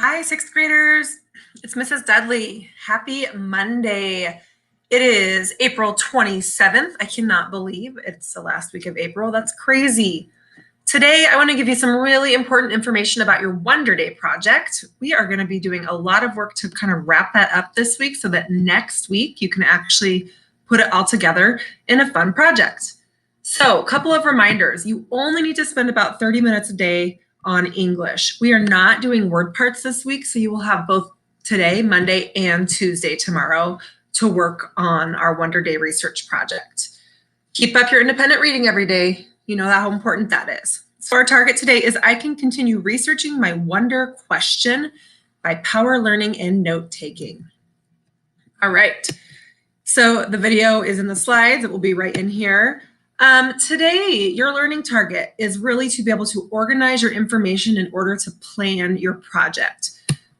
Hi, sixth graders. It's Mrs. Dudley. Happy Monday. It is April 27th. I cannot believe it's the last week of April. That's crazy. Today, I want to give you some really important information about your Wonder Day project. We are going to be doing a lot of work to kind of wrap that up this week so that next week you can actually put it all together in a fun project. So, a couple of reminders. You only need to spend about 30 minutes a day on English. We are not doing word parts this week, so you will have both today, Monday, and Tuesday tomorrow to work on our Wonder Day research project. Keep up your independent reading every day. You know how important that is. So our target today is I can continue researching my wonder question by power learning and note taking. All right, so the video is in the slides. It will be right in here. Today, your learning target is really to be able to organize your information in order to plan your project.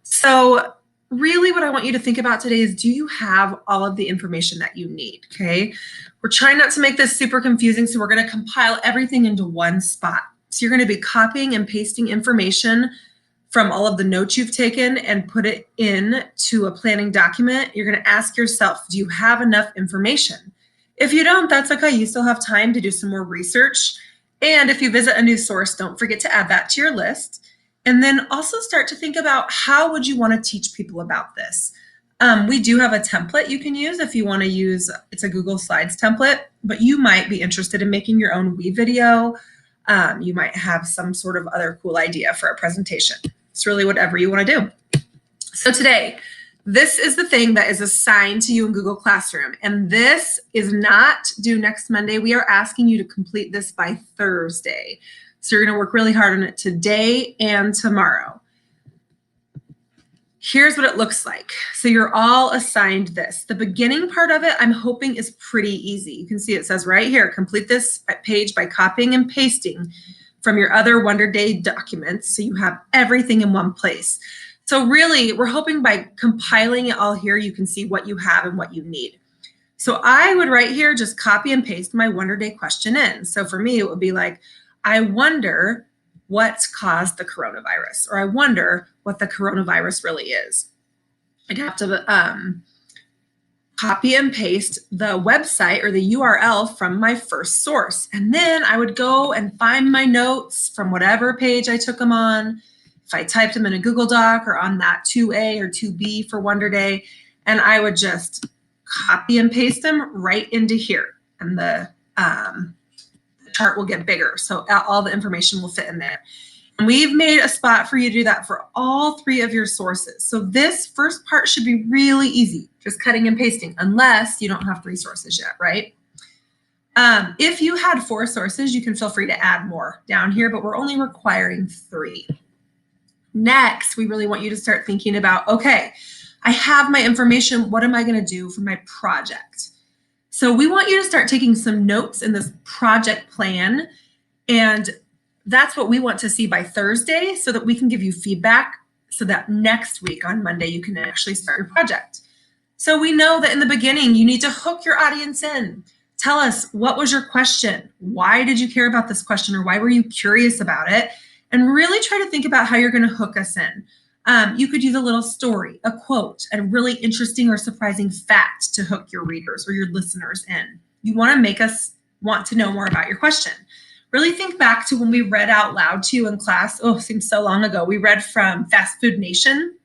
So really what I want you to think about today is, do you have all of the information that you need, okay? We're trying not to make this super confusing, so we're going to compile everything into one spot. So you're going to be copying and pasting information from all of the notes you've taken and put it into a planning document. You're going to ask yourself, do you have enough information? If you don't, that's okay. You still have time to do some more research. And if you visit a new source, don't forget to add that to your list. And then also start to think about, how would you want to teach people about this? We do have a template you can use if you want to use, it's a Google Slides template, but you might be interested in making your own Wii video. You might have some sort of other cool idea for a presentation. It's really whatever you want to do. So today, this is the thing that is assigned to you in Google Classroom, and this is not due next Monday. We are asking you to complete this by Thursday. So you're going to work really hard on it today and tomorrow. Here's what it looks like. So you're all assigned this. The beginning part of it, I'm hoping, is pretty easy. You can see it says right here, complete this page by copying and pasting from your other Wonder Day documents so you have everything in one place. So really, we're hoping by compiling it all here, you can see what you have and what you need. So I would right here just copy and paste my Wonder Day question in. So for me, it would be like, I wonder what's caused the coronavirus, or I wonder what the coronavirus really is. I'd have to copy and paste the website or the URL from my first source. And then I would go and find my notes from whatever page I took them on. If I typed them in a Google Doc or on that 2A or 2B for Wonder Day, and I would just copy and paste them right into here. And the chart will get bigger, so all the information will fit in there. And we've made a spot for you to do that for all three of your sources. So this first part should be really easy, just cutting and pasting, unless you don't have 3 sources yet, right? If you had 4 sources, you can feel free to add more down here, but we're only requiring 3. Next, we really want you to start thinking about, okay, I have my information. What am I going to do for my project? So we want you to start taking some notes in this project plan, and that's what we want to see by Thursday so that we can give you feedback so that next week on Monday you can actually start your project. So we know that in the beginning you need to hook your audience in. Tell us, what was your question? Why did you care about this question, or why were you curious about it? And really try to think about how you're going to hook us in. You could use a little story, a quote, a really interesting or surprising fact to hook your readers or your listeners in. You want to make us want to know more about your question. Really think back to when we read out loud to you in class. Oh, it seems so long ago. We read from Fast Food Nation.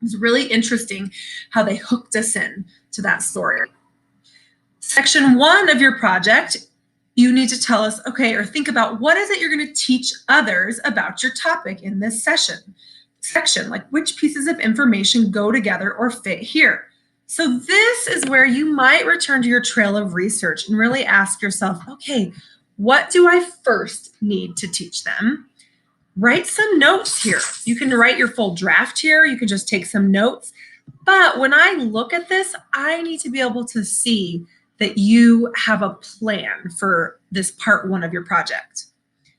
It was really interesting how they hooked us in to that story. Section 1 of your project, you need to tell us, okay, or think about, what is it you're going to teach others about your topic in this section, like which pieces of information go together or fit here. So this is where you might return to your trail of research and really ask yourself, okay, what do I first need to teach them? Write some notes here. You can write your full draft here. You can just take some notes. But when I look at this, I need to be able to see that you have a plan for this part 1 of your project.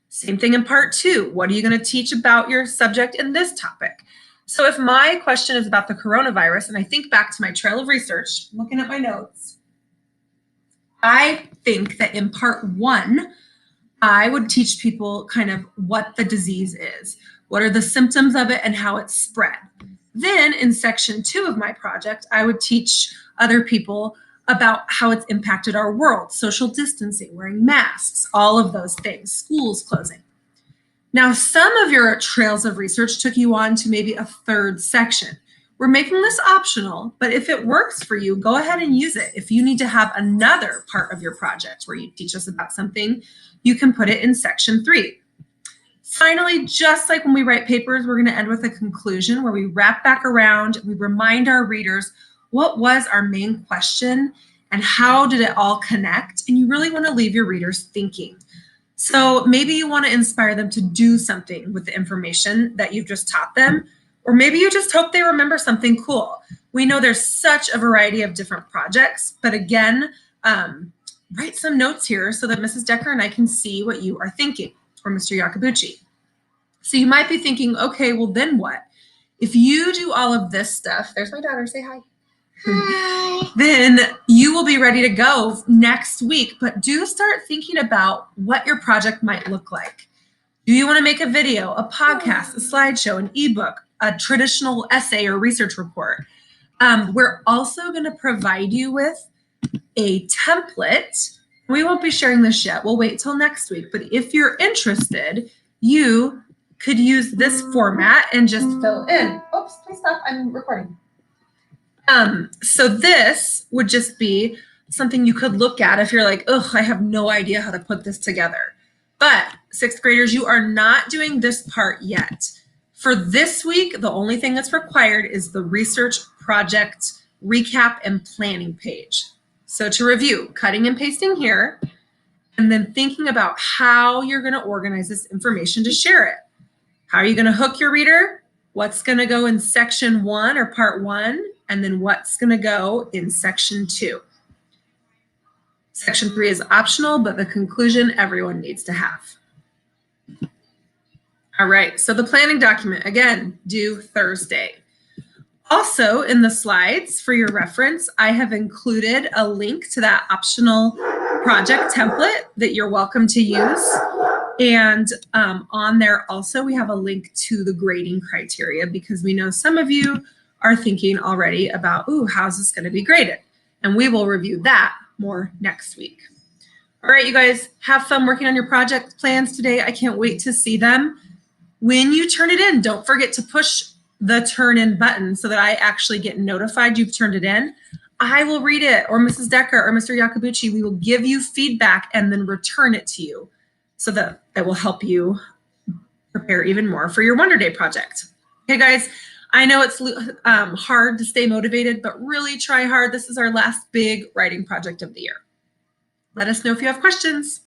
Same thing in part 2. What are you going to teach about your subject in this topic? So if my question is about the coronavirus, and I think back to my trail of research, looking at my notes, I think that in part 1, I would teach people kind of what the disease is, what are the symptoms of it, and how it's spread. Then in section 2 of my project, I would teach other people about how it's impacted our world, social distancing, wearing masks, all of those things, schools closing. Now, some of your trails of research took you on to maybe a third section. We're making this optional, but if it works for you, go ahead and use it. If you need to have another part of your project where you teach us about something, you can put it in section 3. Finally, just like when we write papers, we're going to end with a conclusion where we wrap back around, we remind our readers what was our main question and how did it all connect, and you really want to leave your readers thinking. So maybe you want to inspire them to do something with the information that you've just taught them, or maybe you just hope they remember something cool. We know there's such a variety of different projects, but again, write some notes here so that Mrs. Decker and I can see what you are thinking, or Mr. Yakabuchi. So you might be thinking, okay, well then what? If you do all of this stuff, there's my daughter, say hi. Hi. Then you will be ready to go next week, but do start thinking about what your project might look like. Do you want to make a video, a podcast, a slideshow, an ebook, a traditional essay or research report? We're also going to provide you with a template. We won't be sharing this yet. We'll wait till next week. But if you're interested, you could use this format and just fill in. Oops, please stop. I'm recording. So this would just be something you could look at if you're like, ugh, I have no idea how to put this together. But 6th graders, you are not doing this part yet. For this week, the only thing that's required is the research project recap and planning page. So to review, cutting and pasting here, and then thinking about how you're going to organize this information to share it. How are you going to hook your reader? What's going to go in section 1 or part 1? And then what's going to go in section 2. Section 3 is optional, but the conclusion everyone needs to have. All right, so the planning document, again, due Thursday. Also in the slides for your reference, I have included a link to that optional project template that you're welcome to use. And on there also, we have a link to the grading criteria because we know some of you are thinking already about, ooh, how's this going to be graded? And we will review that more next week. All right, you guys, have fun working on your project plans today. I can't wait to see them. When you turn it in, don't forget to push the turn in button so that I actually get notified you've turned it in. I will read it, or Mrs. Decker or Mr. Yakabuchi, we will give you feedback and then return it to you so that it will help you prepare even more for your Wonder Day project. Okay, guys, I know it's hard to stay motivated, but really try hard. This is our last big writing project of the year. Let us know if you have questions.